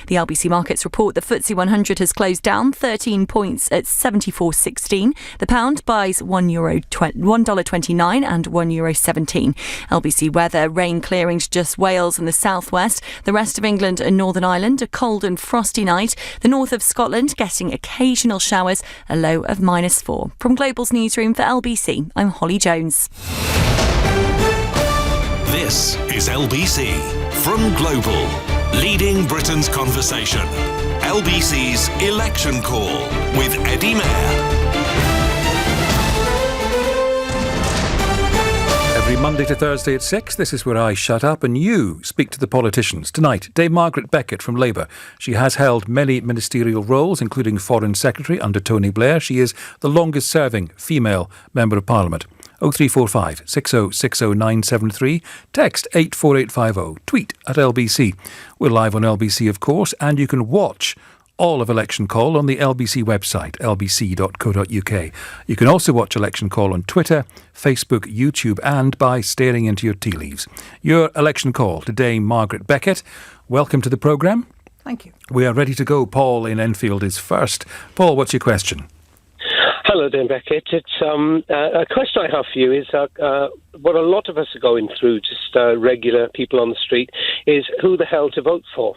The LBC Markets report the FTSE 100 has closed down 13 points at 74.16. The pound buys $1.29 and €1.17. LBC weather: rain clearing to just Wales and the southwest. The rest of England and Northern Ireland a cold and frosty night. The north of Scotland getting occasional showers, a low of -4. From Global's newsroom for LBC, I'm Holly Jones. This is LBC from Global, leading Britain's conversation. LBC's Election Call with Eddie Mair. Every Monday to Thursday at 6, this is where I shut up and you speak to the politicians. Tonight, Dame Margaret Beckett from Labour. She has held many ministerial roles, including Foreign Secretary under Tony Blair. She is the longest serving female Member of Parliament. 0345 6060 973. Text 84850. Tweet at LBC. We're live on LBC, of course, and you can watch all of Election Call on the LBC website, lbc.co.uk. You can also watch Election Call on Twitter, Facebook, YouTube, and by staring into your tea leaves. Your Election Call to Dame Margaret Beckett. Welcome to the programme. Thank you. We are ready to go. Paul in Enfield is first. Paul, what's your question? Hello, Dame Beckett. It's a question I have for you is what a lot of us are going through, just regular people on the street, is who the hell to vote for.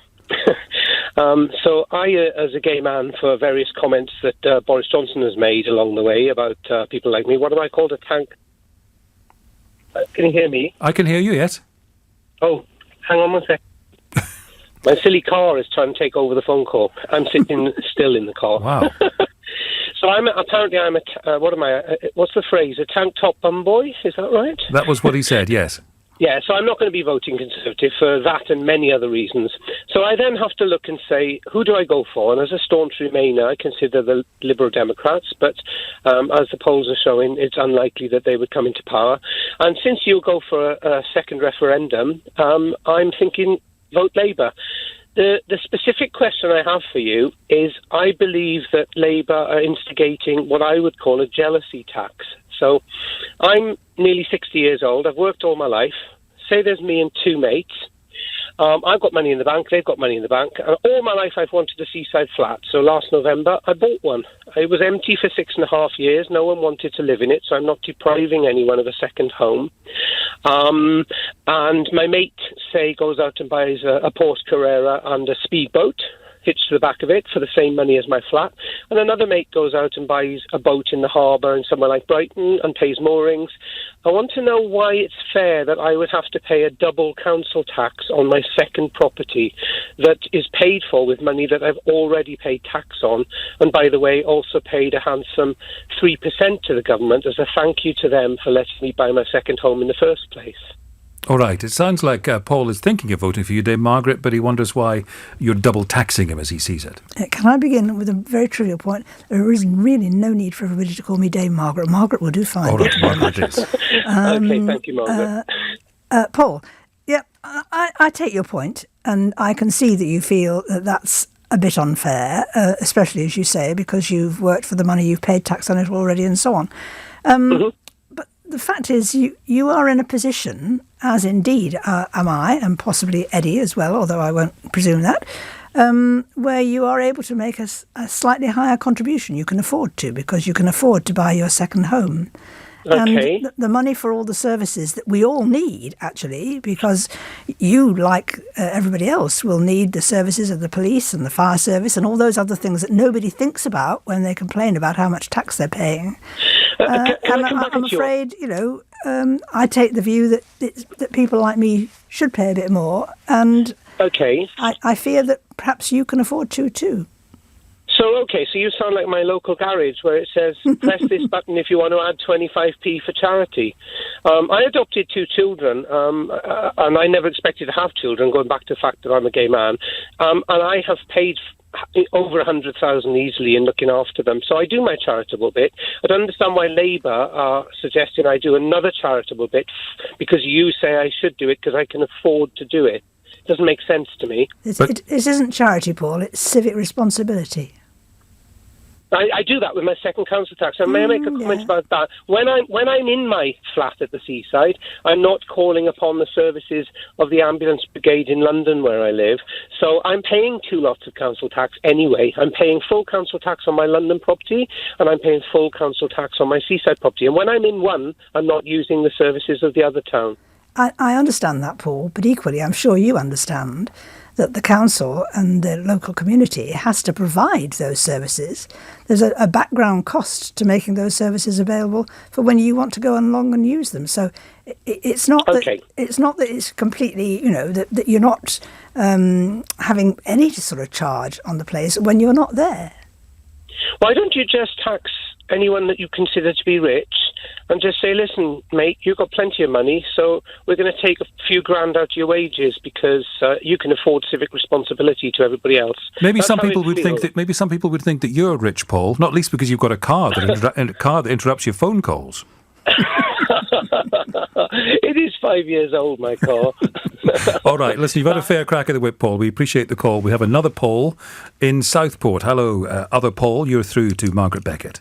So I, as a gay man, for various comments that Boris Johnson has made along the way about people like me, what am I called, a tank? Can you hear me? I can hear you, yes. Oh, hang on one sec. My silly car is trying to take over the phone call. I'm sitting still in the car. Wow. So what's the phrase? A tank top bum boy? Is that right? That was what he said, yes. Yeah, so I'm not going to be voting Conservative for that and many other reasons. So I then have to look and say, who do I go for? And as a staunch Remainer, I consider the Liberal Democrats, but as the polls are showing, it's unlikely that they would come into power. And since you'll go for a second referendum, I'm thinking vote Labour. The specific question I have for you is, I believe that Labour are instigating what I would call a jealousy tax. So I'm nearly 60 years old. I've worked all my life. Say there's me and two mates. I've got money in the bank. They've got money in the bank. All my life I've wanted a seaside flat. So last November I bought one. It was empty for 6.5 years. No one wanted to live in it, so I'm not depriving anyone of a second home. And my mate, say, goes out and buys a Porsche Carrera and a speedboat, hitched to the back of it for the same money as my flat. And another mate goes out and buys a boat in the harbour in somewhere like Brighton and pays moorings. I want to know why it's fair that I would have to pay a double council tax on my second property that is paid for with money that I've already paid tax on, and by the way, also paid a handsome 3% to the government as a thank you to them for letting me buy my second home in the first place. All right. It sounds like Paul is thinking of voting for you, Dame Margaret, but he wonders why you're double taxing him as he sees it. Can I begin with a very trivial point? There is really no need for everybody to call me Dame Margaret. Margaret will do fine. All right, Margaret is. Okay, thank you, Margaret. Paul, yeah, I take your point, and I can see that you feel that that's a bit unfair, especially, as you say, because you've worked for the money, you've paid tax on it already, and so on. But the fact is, you are in a position, as indeed am I, and possibly Eddie as well, although I won't presume that, where you are able to make a slightly higher contribution. You can afford to, because you can afford to buy your second home. Okay. And the money for all the services that we all need, actually, because you, like everybody else, will need the services of the police and the fire service and all those other things that nobody thinks about when they complain about how much tax they're paying. I'm afraid, I take the view that people like me should pay a bit more, and okay. I fear that perhaps you can afford to too. So you sound like my local garage where it says, press this button if you want to add 25p for charity. I adopted 2 children, and I never expected to have children, going back to the fact that I'm a gay man. And I have paid over 100,000 easily in looking after them. So I do my charitable bit. I don't understand why Labour are suggesting I do another charitable bit because you say I should do it because I can afford to do it. It doesn't make sense to me. It isn't charity, Paul. It's civic responsibility. I do that with my second council tax. And may I make a comment about that? When I'm in my flat at the seaside, I'm not calling upon the services of the ambulance brigade in London where I live. So I'm paying 2 lots of council tax anyway. I'm paying full council tax on my London property, and I'm paying full council tax on my seaside property. And when I'm in one, I'm not using the services of the other town. I understand that, Paul, but equally I'm sure you understand that the council and the local community has to provide those services. There's a background cost to making those services available for when you want to go along and use them. So it's not that it's completely, that you're not having any sort of charge on the place when you're not there. Why don't you just tax anyone that you consider to be rich and just say, listen, mate, you've got plenty of money, so we're going to take a few grand out of your wages because you can afford civic responsibility to everybody else. Maybe some people would think that you're rich, Paul, not least because you've got a car that interrupts your phone calls. It is 5 years old, my car. All right, listen, you've had a fair crack at the whip, Paul. We appreciate the call. We have another Paul in Southport. Hello, other Paul. You're through to Margaret Beckett.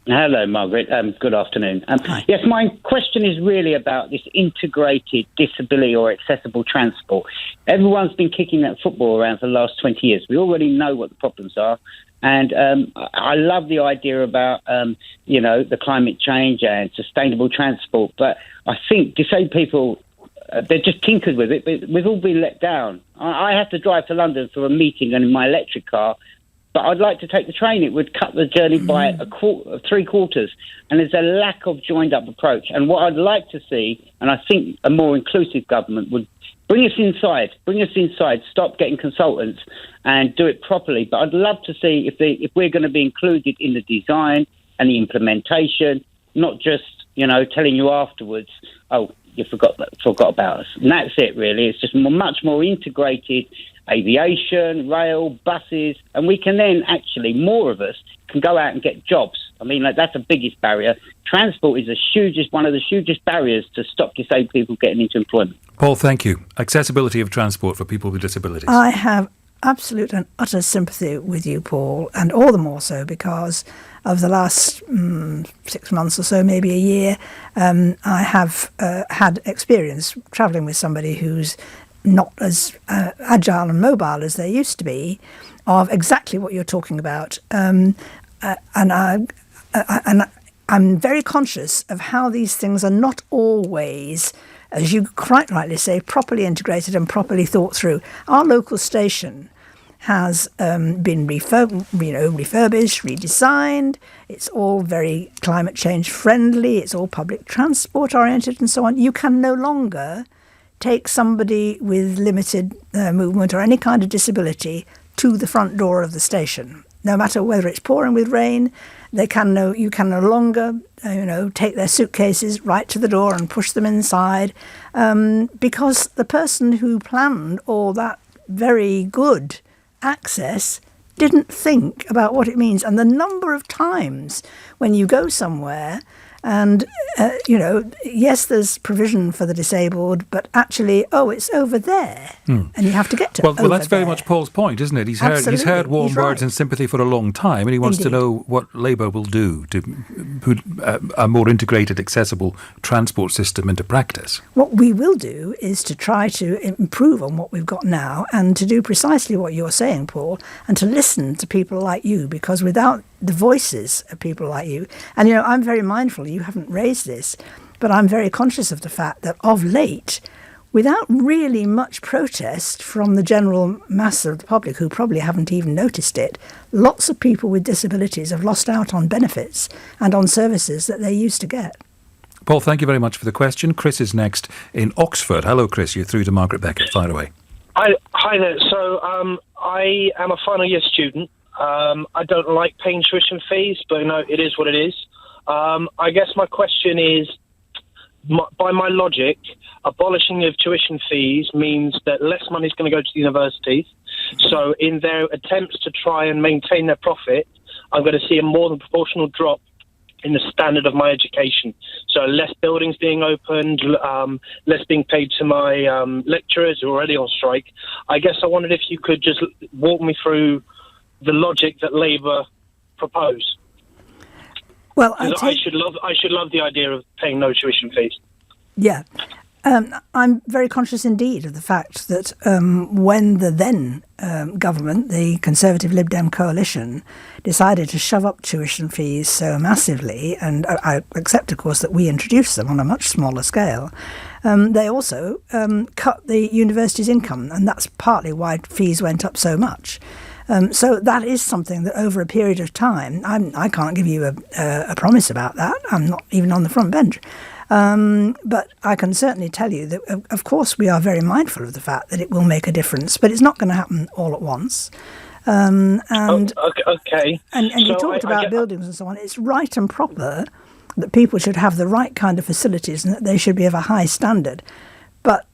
Hello, Margaret. Good afternoon. Yes, my question is really about this integrated disability or accessible transport. Everyone's been kicking that football around for the last 20 years. We already know what the problems are. And I love the idea about, the climate change and sustainable transport. But I think disabled people, they're just tinkered with it. But we've all been let down. I have to drive to London for a meeting in my electric car. But I'd like to take the train. It would cut the journey by 3/4. And there's a lack of joined-up approach. And what I'd like to see, and I think a more inclusive government would bring us inside, stop getting consultants and do it properly. But I'd love to see if we're going to be included in the design and the implementation, not just, telling you afterwards, oh, you forgot about us. And that's it, really. It's just much more integrated aviation, rail, buses, and we can then actually, more of us can go out and get jobs. I mean, that's the biggest barrier. Transport is one of the hugest barriers to stop disabled people getting into employment. Paul, thank you. Accessibility of transport for people with disabilities. I have absolute and utter sympathy with you, Paul, and all the more so because of the last 6 months or so, maybe a year, I have had experience travelling with somebody who's not as agile and mobile as they used to be, of exactly what you're talking about. And I'm very conscious of how these things are not always, as you quite rightly say, properly integrated and properly thought through. Our local station has been refurbished, redesigned. It's all very climate change friendly. It's all public transport oriented and so on. You can no longer take somebody with limited movement or any kind of disability to the front door of the station. No matter whether it's pouring with rain, you can no longer, take their suitcases right to the door and push them inside, because the person who planned all that very good access didn't think about what it means. And the number of times when you go somewhere and, yes, there's provision for the disabled, but actually, it's over there. And you have to get to Well, that's very much Paul's point, isn't it? He's heard warm words and sympathy for a long time, and he wants to know what Labour will do to put a more integrated, accessible transport system into practice. What we will do is to try to improve on what we've got now and to do precisely what you're saying, Paul, and to listen to people like you, because without the voices of people like you, and I'm very mindful you haven't raised this, but I'm very conscious of the fact that of late, without really much protest from the general mass of the public, who probably haven't even noticed it, lots of people with disabilities have lost out on benefits and on services that they used to get. Paul, thank you very much for the question. Chris is next in Oxford. Hello, Chris. You're through to Margaret Beckett. Fire away. Hi there. So I am a final year student. I don't like paying tuition fees, but it is what it is. I guess my question is, by my logic, abolishing of tuition fees means that less money is going to go to the universities. So in their attempts to try and maintain their profit, I'm going to see a more than proportional drop in the standard of my education. So less buildings being opened, less being paid to my lecturers who are already on strike. I guess I wondered if you could just walk me through the logic that Labour propose? Well, I should love the idea of paying no tuition fees. Yeah. I'm very conscious indeed of the fact that when the then government, the Conservative Lib Dem coalition, decided to shove up tuition fees so massively, and I accept, of course, that we introduced them on a much smaller scale, they also cut the university's income, and that's partly why fees went up so much. So that is something that over a period of time, I can't give you a promise about that. I'm not even on the front bench. But I can certainly tell you that, of course, we are very mindful of the fact that it will make a difference, but it's not going to happen all at once. Okay. And you talked about buildings and so on. It's right and proper that people should have the right kind of facilities and that they should be of a high standard, but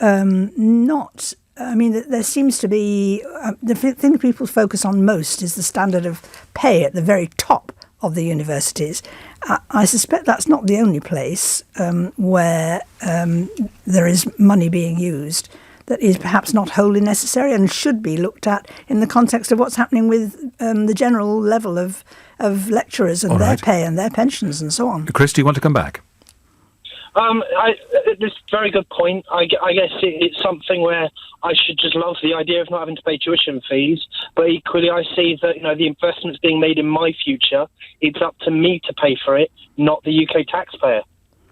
not... I mean, there seems to be... the thing people focus on most is the standard of pay at the very top of the universities. I suspect that's not the only place where there is money being used that is perhaps not wholly necessary and should be looked at in the context of what's happening with the general level of lecturers and their pay and their pensions and so on. Chris, do you want to come back? This is a very good point. I guess it's something where I should just love the idea of not having to pay tuition fees, but equally I see that the investments being made in my future, it's up to me to pay for it, not the UK taxpayer.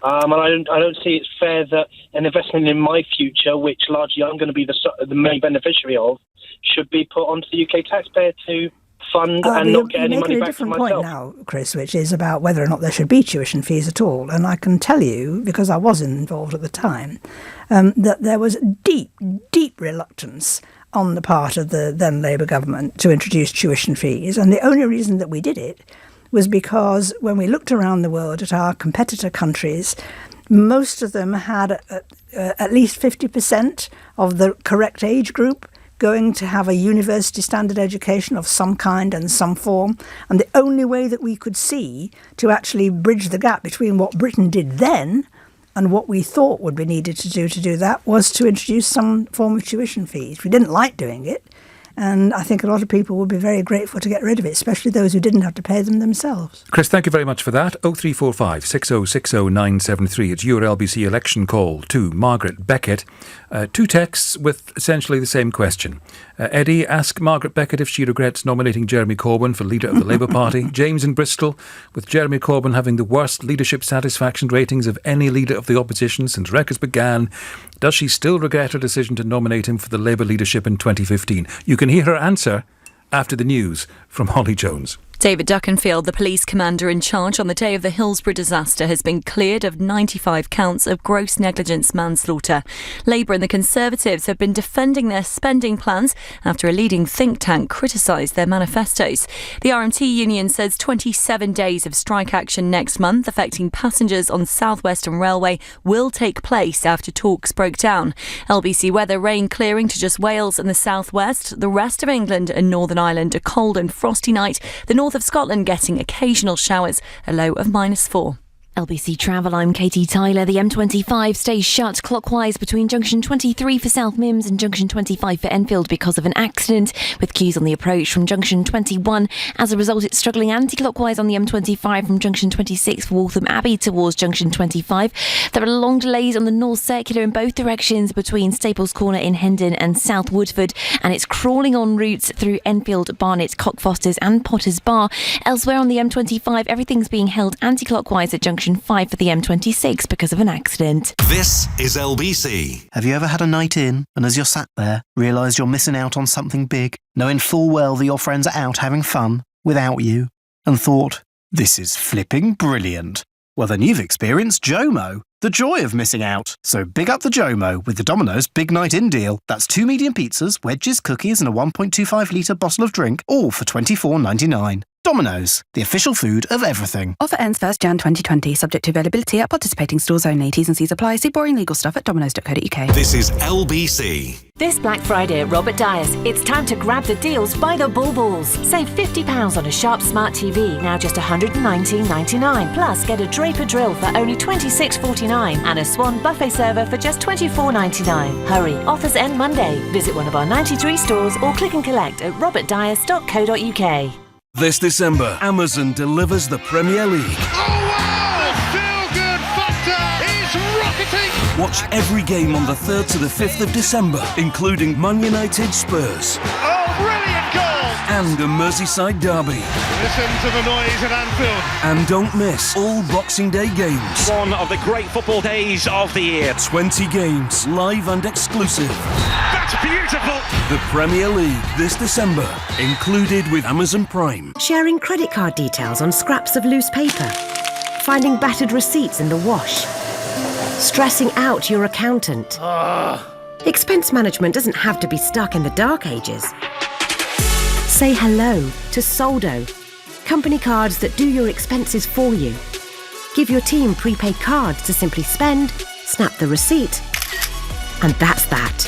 And I don't see it's fair that an investment in my future, which largely I'm going to be the main beneficiary of, should be put onto the UK taxpayer to fund and not get any money back for myself. You're making a different point now, Chris, which is about whether or not there should be tuition fees at all. And I can tell you, because I was involved at the time, that there was deep, deep reluctance on the part of the then Labour government to introduce tuition fees. And the only reason that we did it was because when we looked around the world at our competitor countries, most of them had at least 50% of the correct age group going to have a university standard education of some kind and some form. And the only way that we could see to actually bridge the gap between what Britain did then and what we thought would be needed to do that was to introduce some form of tuition fees. We didn't like doing it. And I think a lot of people would be very grateful to get rid of it, especially those who didn't have to pay them themselves. Chris, thank you very much for that. 0345 6060 973. It's your LBC election call to Margaret Beckett. Two texts with essentially the same question. Eddie, ask Margaret Beckett if she regrets nominating Jeremy Corbyn for leader of the Labour Party. James in Bristol, with Jeremy Corbyn having the worst leadership satisfaction ratings of any leader of the opposition since records began, does she still regret her decision to nominate him for the Labour leadership in 2015? You can hear her answer after the news from Holly Jones. David Duckenfield, the police commander in charge on the day of the Hillsborough disaster, has been cleared of 95 counts of gross negligence manslaughter. Labour and the Conservatives have been defending their spending plans after a leading think tank criticised their manifestos. The RMT union says 27 days of strike action next month affecting passengers on South Western Railway will take place after talks broke down. LBC weather: rain clearing to just Wales and the southwest. The rest of England and Northern Ireland a cold and frosty night. The north of Scotland getting occasional showers, a low of -4. LBC Travel, I'm Katie Tyler. The M25 stays shut clockwise between junction 23 for South Mims and junction 25 for Enfield because of an accident, with queues on the approach from junction 21. As a result, it's struggling anti-clockwise on the M25 from junction 26 for Waltham Abbey towards junction 25. There are long delays on the North Circular in both directions between Staples Corner in Hendon and South Woodford, and it's crawling on routes through Enfield, Barnet, Cockfosters and Potters Bar. Elsewhere on the M25, everything's being held anti-clockwise at junction 5 for the M26 because of an accident. This is LBC. Have you ever had a night in and as you're sat there, realised you're missing out on something big, knowing full well that your friends are out having fun without you, and thought, this is flipping brilliant? Well, then you've experienced JOMO, the joy of missing out. So big up the JOMO with the Domino's Big Night In deal. That's 2 medium pizzas, wedges, cookies and a 1.25 litre bottle of drink, all for $24.99. Domino's, the official food of everything. Offer ends 1st Jan 2020, subject to availability at participating stores only. T's and C's apply. See boring legal stuff at domino's.co.uk. This is LBC. This Black Friday at Robert Dyer's, it's time to grab the deals by the bulbuls. Save £50 on a Sharp Smart TV, now just $119.99. Plus, get a Draper drill for only $26.49 and a Swan buffet server for just $24.99. Hurry, offers end Monday. Visit one of our 93 stores or click and collect at robertdyers.co.uk. This December, Amazon delivers the Premier League. Oh wow! Feel-good factor is rocketing! Watch every game on the 3rd to the 5th of December, including Man United Spurs. Oh, brilliant goal! And a Merseyside derby. Listen to the noise at Anfield. And don't miss all Boxing Day games. One of the great football days of the year. 20 games, live and exclusive. That's beautiful! The Premier League this December, included with Amazon Prime. Sharing credit card details on scraps of loose paper. Finding battered receipts in the wash. Stressing out your accountant. Expense management doesn't have to be stuck in the dark ages. Say hello to Soldo, company cards that do your expenses for you. Give your team prepaid cards to simply spend, snap the receipt, and that's that.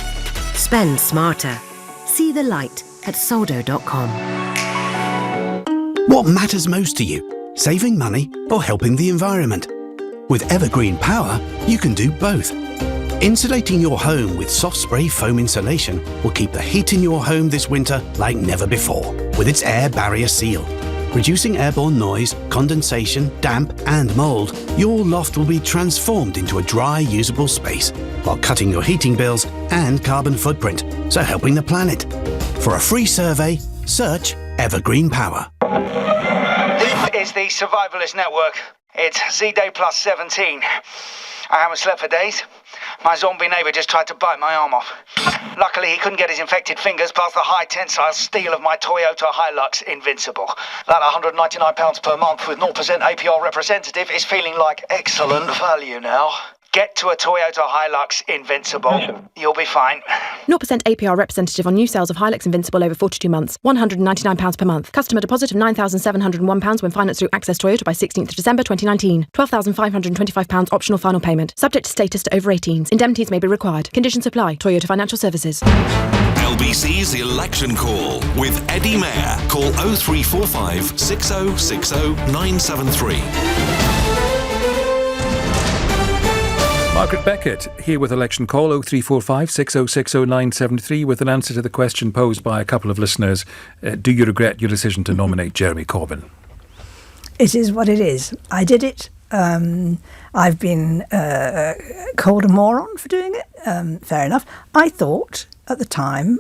Spend smarter. See the light at soldo.com. What matters most to you? Saving money or helping the environment? With Evergreen Power, you can do both. Insulating your home with soft spray foam insulation will keep the heat in your home this winter like never before with its air barrier seal. Reducing airborne noise, condensation, damp and mould, your loft will be transformed into a dry, usable space while cutting your heating bills and carbon footprint, so helping the planet. For a free survey, search Evergreen Power. This is the Survivalist Network. It's Z-Day plus 17. I haven't slept for days. My zombie neighbour just tried to bite my arm off. Luckily, he couldn't get his infected fingers past the high tensile steel of my Toyota Hilux Invincible. That £199 per month with 0% APR representative is feeling like excellent value now. Get to a Toyota Hilux Invincible. You'll be fine. 0% APR representative on new sales of Hilux Invincible over 42 months. £199 per month. Customer deposit of £9,701 when financed through Access Toyota by 16th of December 2019. £12,525 optional final payment. Subject to status to over 18s. Indemnities may be required. Conditions apply. Toyota Financial Services. LBC's Election Call with Eddie Mair. Call 0345 6060 973. Margaret Beckett here with Election Call 0345 6060 973 with an answer to the question posed by a couple of listeners. Do you regret your decision to nominate Jeremy Corbyn? It is what it is. I did it. I've been called a moron for doing it. Fair enough. I thought at the time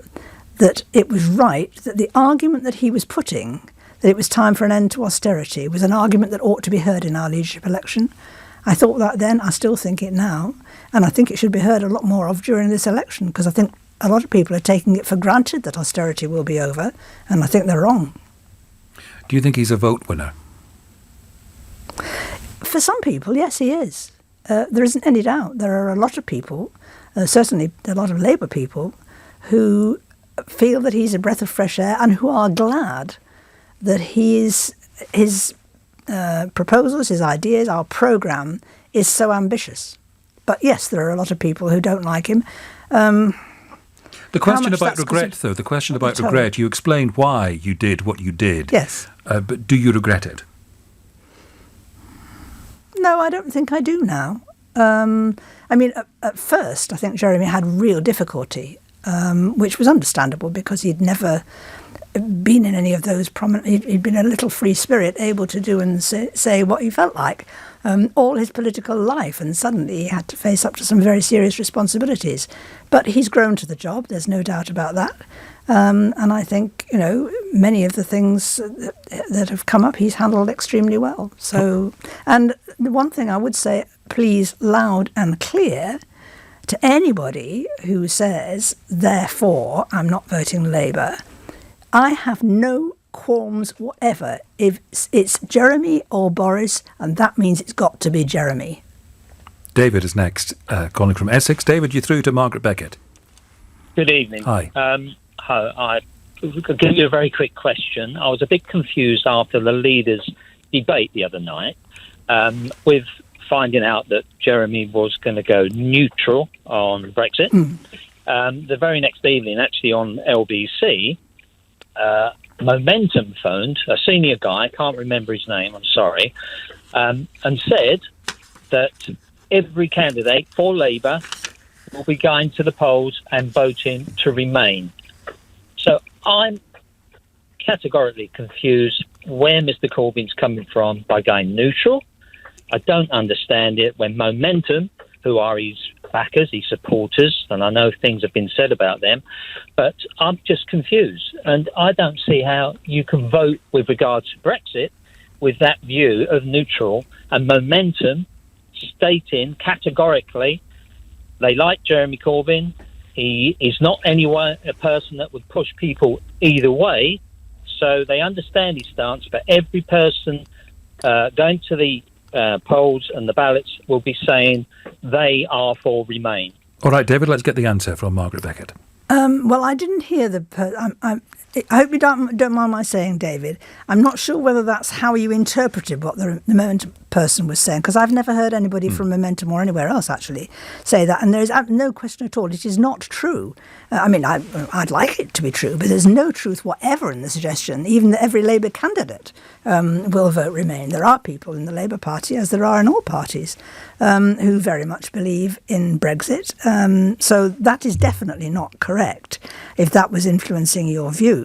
that it was right that the argument that he was putting, that it was time for an end to austerity, was an argument that ought to be heard in our leadership election. I thought that then, I still think it now, and I think it should be heard a lot more of during this election, because I think a lot of people are taking it for granted that austerity will be over, and I think they're wrong. Do you think he's a vote winner? For some people, yes, he is. There isn't any doubt. There are a lot of people, certainly a lot of Labour people, who feel that he's a breath of fresh air and who are glad that his proposals, his ideas, our programme is so ambitious. But yes, there are a lot of people who don't like him. The question about regret, though, the question about regret, you explained why you did what you did. Yes. But do you regret it? No, I don't think I do now. I mean, at first, I think Jeremy had real difficulty, which was understandable because he'd never been in any of those prominent. He'd been a little free spirit, able to do and say what he felt like all his political life, and suddenly he had to face up to some very serious responsibilities. But he's grown to the job. There's no doubt about that. And I think, many of the things that have come up, he's handled extremely well. So, and the one thing I would say, please, loud and clear, to anybody who says, therefore, I'm not voting Labour, I have no qualms whatever if it's Jeremy or Boris, and that means it's got to be Jeremy. David is next, calling from Essex. David, you're through to Margaret Beckett. Good evening. Hi. I'll give you a very quick question. I was a bit confused after the leaders' debate the other night with finding out that Jeremy was going to go neutral on Brexit. The very next evening, actually on LBC, Momentum phoned a senior guy, can't remember his name, I'm sorry, and said that every candidate for Labour will be going to the polls and voting to remain. So I'm categorically confused where Mr Corbyn's coming from by going neutral. I don't understand it when Momentum, who are his backers, his supporters, and I know things have been said about them, but I'm just confused. And I don't see how you can vote with regards to Brexit with that view of neutral, and Momentum stating categorically they like Jeremy Corbyn. He is not anyway a person that would push people either way, so they understand his stance, but every person going to the polls and the ballots will be saying they are for Remain. All right, David, let's get the answer from Margaret Beckett. Well, I didn't hear I hope you don't mind my saying, David, I'm not sure whether that's how you interpreted what the Momentum person was saying, because I've never heard anybody from Momentum or anywhere else actually say that, and there is no question at all. It is not true. I'd like it to be true, but there's no truth whatever in the suggestion, even that every Labour candidate will vote Remain. There are people in the Labour Party, as there are in all parties, who very much believe in Brexit. So that is definitely not correct, if that was influencing your view.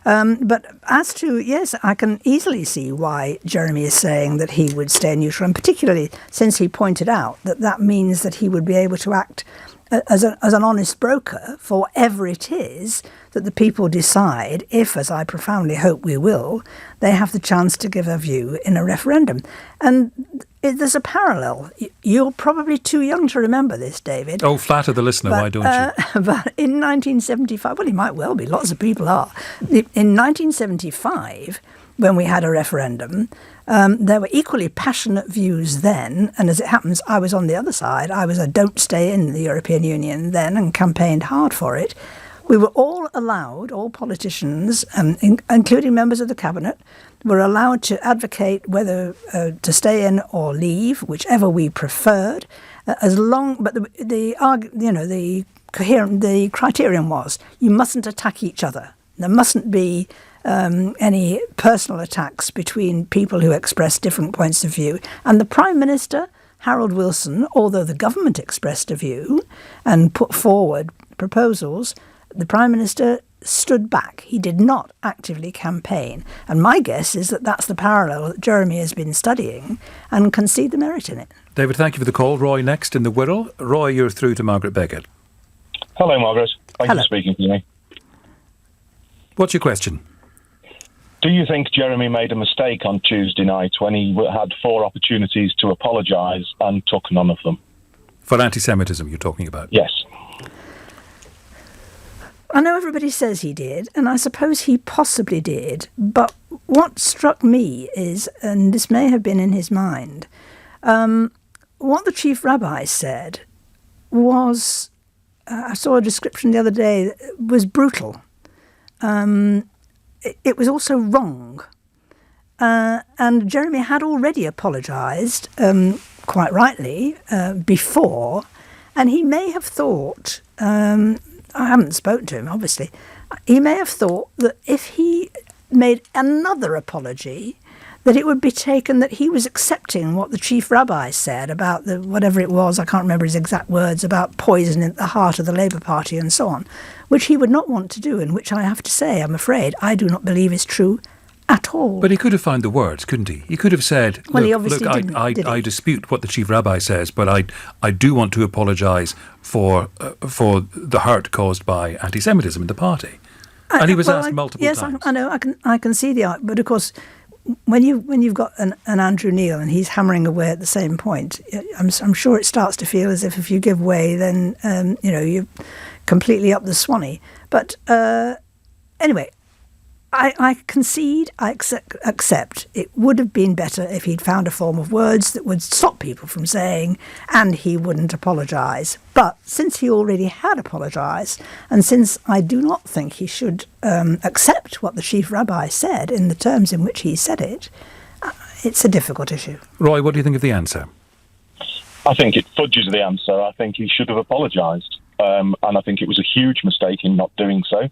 But as to, yes, I can easily see why Jeremy is saying that he would stay neutral, and particularly since he pointed out that means that he would be able to act as an honest broker for whatever it is that the people decide, if, as I profoundly hope we will, they have the chance to give a view in a referendum. And there's a parallel. You're probably too young to remember this, David. Oh, flatter the listener, why don't you? But in 1975, well, he might well be, lots of people are. In 1975, when we had a referendum, there were equally passionate views then, and as it happens, I was on the other side. I was a don't stay in the European Union then and campaigned hard for it. We were all allowed, all politicians, including members of the cabinet, were allowed to advocate whether to stay in or leave, whichever we preferred, as long. But the criterion was you mustn't attack each other. There mustn't be any personal attacks between people who express different points of view. And the Prime Minister, Harold Wilson, although the government expressed a view and put forward proposals, the Prime Minister stood back. He did not actively campaign. And my guess is that that's the parallel that Jeremy has been studying and can see the merit in it. David, thank you for the call. Roy next in the Wirral. Roy, you're through to Margaret Beckett. Hello, Margaret. Thank you for speaking to me. What's your question? Do you think Jeremy made a mistake on Tuesday night when he had 4 opportunities to apologise and took none of them? For anti-Semitism, you're talking about? Yes. I know everybody says he did, and I suppose he possibly did, but what struck me is, and this may have been in his mind, what the chief rabbi said was, I saw a description the other day, was brutal. It was also wrong. And Jeremy had already apologised, quite rightly, before, and he may have thought, I haven't spoken to him, obviously, he may have thought that if he made another apology, that it would be taken that he was accepting what the chief rabbi said about whatever it was, I can't remember his exact words, about poison at the heart of the Labour Party and so on, which he would not want to do, and which I have to say, I'm afraid, I do not believe is true at all. But he could have found the words, couldn't he? He could have said, well, he obviously didn't, I dispute what the chief rabbi says, but I do want to apologise for the hurt caused by anti-Semitism in the party. And he was asked multiple times. Yes, I know, I can see the art, but of course, when you've got an Andrew Neil and he's hammering away at the same point, I'm sure it starts to feel as if you give way, then you're completely up the Swanee. But anyway, I concede, I accept. It would have been better if he'd found a form of words that would stop people from saying, and he wouldn't apologise. But since he already had apologised, and since I do not think he should accept what the chief rabbi said in the terms in which he said it, it's a difficult issue. Roy, what do you think of the answer? I think it fudges the answer. I think he should have apologised. And I think it was a huge mistake in not doing so.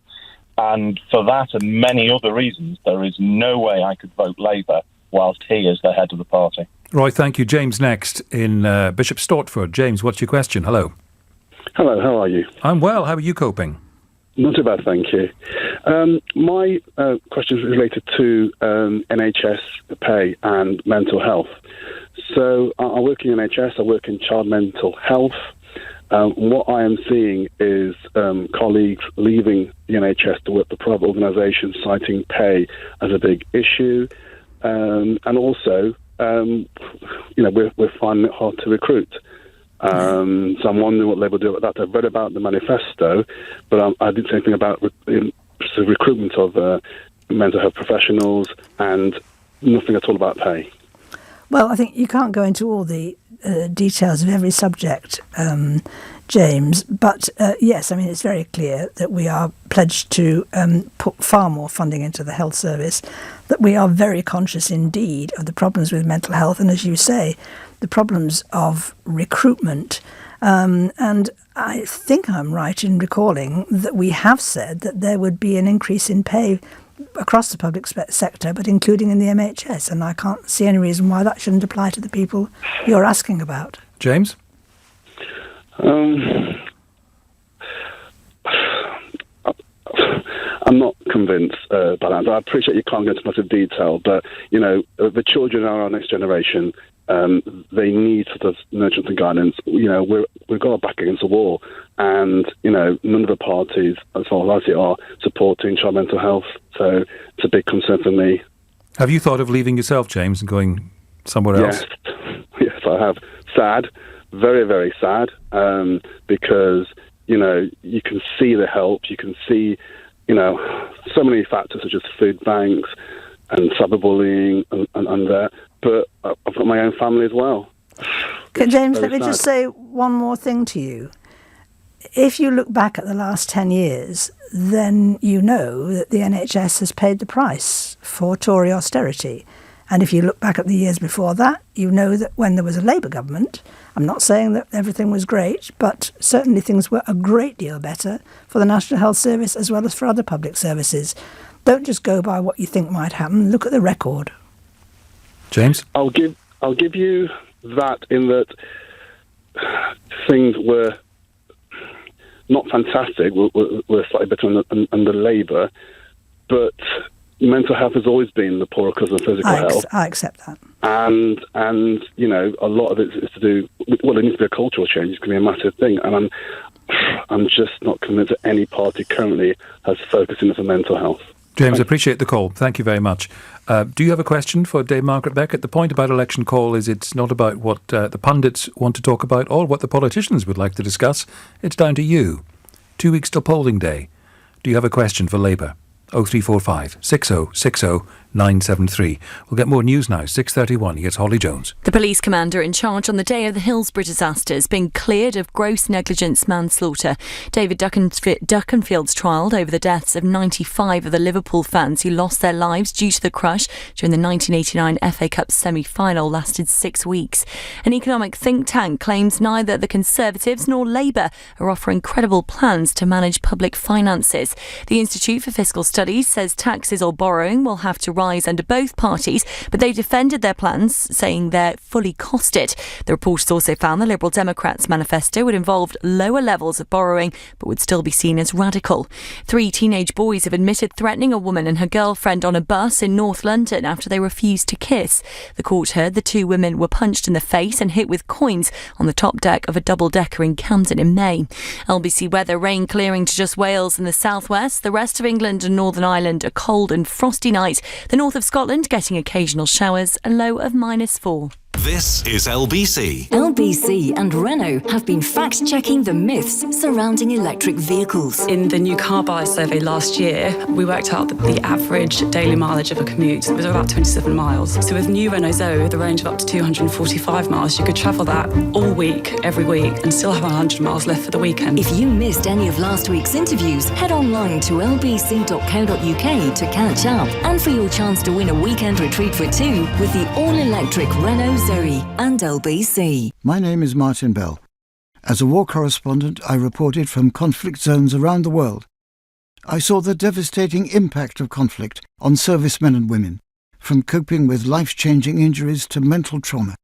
And for that and many other reasons, there is no way I could vote Labour whilst he is the head of the party. Roy, thank you. James next in Bishop Stortford. James, what's your question? Hello. Hello, how are you? I'm well. How are you coping? Not too bad, thank you. My question is related to NHS pay and mental health. So I work in NHS, I work in child mental health. What I am seeing is colleagues leaving the NHS to work for private organisations, citing pay as a big issue. And also, we're finding it hard to recruit. So I'm wondering what Labour do about that. I've read about the manifesto, but I didn't say anything about the recruitment of mental health professionals and nothing at all about pay. Well, I think you can't go into all the details of every subject, James, but yes, I mean, it's very clear that we are pledged to put far more funding into the health service, that we are very conscious indeed of the problems with mental health, and as you say, the problems of recruitment. And I think I'm right in recalling that we have said that there would be an increase in pay across the public sector, but including in the NHS, and I can't see any reason why that shouldn't apply to the people you're asking about. James? I'm not convinced by that. I appreciate you can't go into massive detail, but, the children are our next generation. They need sort of nurturance and guidance. We've got our back against the wall, and none of the parties, as far as I see, are supporting child mental health. So it's a big concern for me. Have you thought of leaving yourself, James, and going somewhere else? Yes, I have. Sad, very, very sad, because you can see the help. You can see so many factors such as food banks and cyberbullying and that. But I've got my own family as well. Okay, James, let me just say one more thing to you. If you look back at the last 10 years, then you know that the NHS has paid the price for Tory austerity. And if you look back at the years before that, you know that when there was a Labour government, I'm not saying that everything was great, but certainly things were a great deal better for the National Health Service as well as for other public services. Don't just go by what you think might happen. Look at the record. James? I'll give you that in that things were not fantastic, were slightly better under Labour, but mental health has always been the poorer cousin of physical health. I accept that. And a lot of it is to do, well, there needs to be a cultural change. It's going to be a massive thing. And I'm just not convinced that any party currently has focused enough on mental health. James, I appreciate the call. Thank you very much. Do you have a question for Dame Margaret Beckett? The point about election call is it's not about what the pundits want to talk about or what the politicians would like to discuss. It's down to you. 2 weeks till polling day. Do you have a question for Labour? 0345 6060 973. We'll get more news now. 6:31. Here's Holly Jones. The police commander in charge on the day of the Hillsborough disaster has been cleared of gross negligence manslaughter. David Duckenfield's trial over the deaths of 95 of the Liverpool fans who lost their lives due to the crush during the 1989 FA Cup semi-final lasted 6 weeks. An economic think tank claims neither the Conservatives nor Labour are offering credible plans to manage public finances. The Institute for Fiscal Studies says taxes or borrowing will have to rise under both parties, but they defended their plans, saying they're fully costed. The report has also found the Liberal Democrats' manifesto would involve lower levels of borrowing, but would still be seen as radical. 3 teenage boys have admitted threatening a woman and her girlfriend on a bus in North London after they refused to kiss. The court heard the 2 women were punched in the face and hit with coins on the top deck of a double-decker in Camden in May. LBC weather, rain clearing to just Wales and the southwest. The rest of England and Northern Ireland a cold and frosty night. The north of Scotland getting occasional showers, a low of -4. This is LBC. LBC and Renault have been fact-checking the myths surrounding electric vehicles. In the new car buyer survey last year, we worked out that the average daily mileage of a commute was about 27 miles. So with new Renault Zoe, with a range of up to 245 miles, you could travel that all week, every week, and still have 100 miles left for the weekend. If you missed any of last week's interviews, head online to lbc.co.uk to catch up and for your chance to win a weekend retreat for 2 with the all-electric Renault Zoe and LBC. My name is Martin Bell. As a war correspondent, I reported from conflict zones around the world. I saw the devastating impact of conflict on servicemen and women, from coping with life-changing injuries to mental trauma.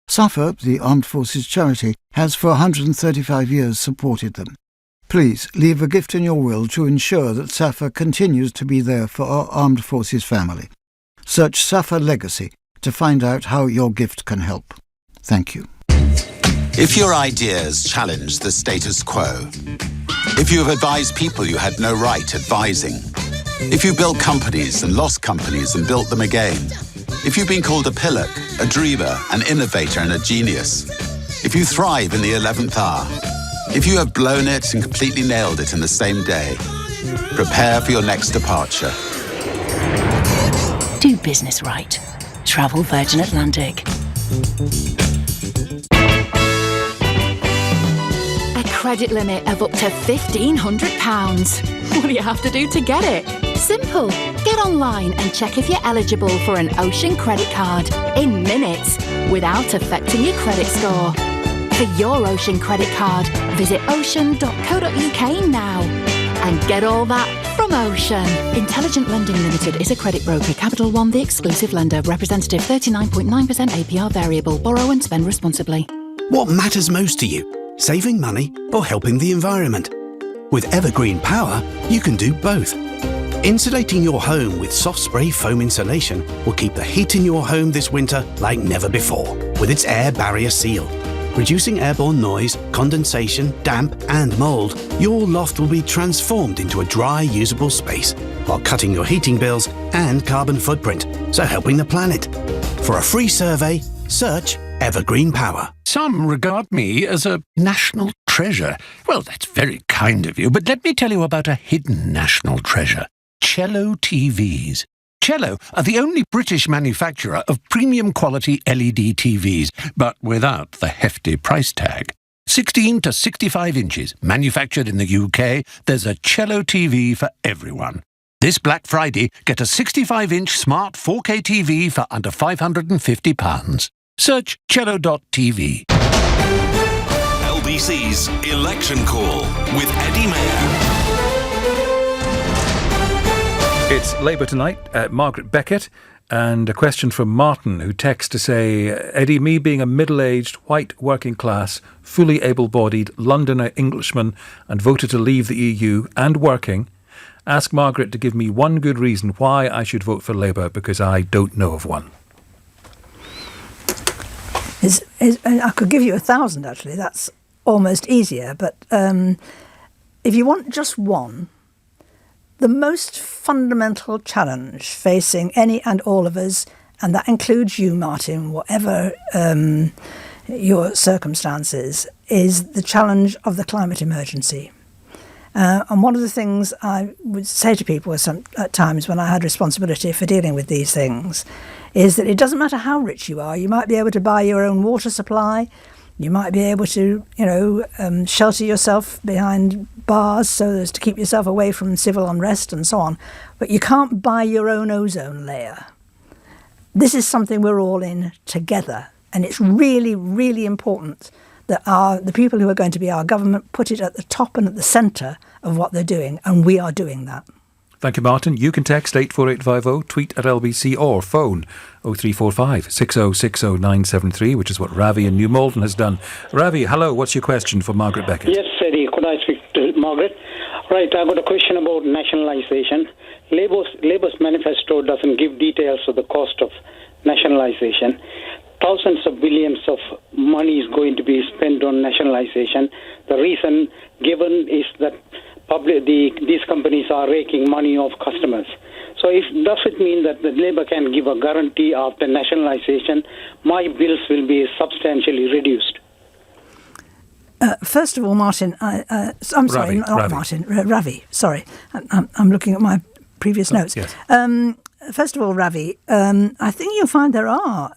SAFA, the Armed Forces charity, has for 135 years supported them. Please leave a gift in your will to ensure that SAFA continues to be there for our Armed Forces family. Search SAFA Legacy to find out how your gift can help. Thank you. If your ideas challenge the status quo, if you have advised people you had no right advising, if you built companies and lost companies and built them again, if you've been called a pillock, a dreamer, an innovator and a genius, if you thrive in the 11th hour, if you have blown it and completely nailed it in the same day, prepare for your next departure. Do business right. Travel Virgin Atlantic. A credit limit of up to £1,500. What do you have to do to get it? Simple. Get online and check if you're eligible for an Ocean credit card in minutes without affecting your credit score. For your Ocean credit card, visit ocean.co.uk now and get all that from Ocean. Intelligent Lending Limited is a credit broker. Capital One, the exclusive lender. Representative 39.9% APR variable. Borrow and spend responsibly. What matters most to you? Saving money or helping the environment? With Evergreen Power, you can do both. Insulating your home with soft spray foam insulation will keep the heat in your home this winter like never before with its air barrier seal. Reducing airborne noise, condensation, damp and mould, your loft will be transformed into a dry, usable space while cutting your heating bills and carbon footprint, so helping the planet. For a free survey, search Evergreen Power. Some regard me as a national treasure. Well, that's very kind of you, but let me tell you about a hidden national treasure. Cello TVs. Cello are the only British manufacturer of premium quality LED TVs, but without the hefty price tag. 16 to 65 inches, manufactured in the UK, there's a Cello TV for everyone. This Black Friday, get a 65-inch smart 4K TV for under £550. Search cello.tv. LBC's Election Call with Eddie Mair. It's Labour tonight, Margaret Beckett, and a question from Martin, who texts to say, Eddie, me being a middle-aged, white, working-class, fully able-bodied Londoner Englishman and voted to leave the EU and working, ask Margaret to give me one good reason why I should vote for Labour, because I don't know of one. I could give you 1,000, actually. That's almost easier. But if you want just one, the most fundamental challenge facing any and all of us, and that includes you, Martin, whatever your circumstances, is the challenge of the climate emergency. And one of the things I would say to people at times when I had responsibility for dealing with these things is that it doesn't matter how rich you are. You might be able to buy your own water supply. You might be able to, shelter yourself behind bars so as to keep yourself away from civil unrest and so on. But you can't buy your own ozone layer. This is something we're all in together. And it's really, really important that the people who are going to be our government put it at the top and at the centre of what they're doing. And we are doing that. Thank you, Martin. You can text 84850, tweet at LBC or phone 0345 6060 973, which is what Ravi in New Malden has done. Ravi, hello. What's your question for Margaret Beckett? Yes, Eddie. Could I speak to Margaret? Right, I've got a question about nationalisation. Labour's manifesto doesn't give details of the cost of nationalisation. Thousands of billions of money is going to be spent on nationalisation. The reason given is that these companies are raking money off customers. So does it mean that the Labour can give a guarantee after nationalisation, my bills will be substantially reduced? First of all, Martin, I'm sorry, not Ravi. Martin, Ravi, sorry. I'm looking at my previous notes. Yes. First of all, Ravi, I think you'll find there are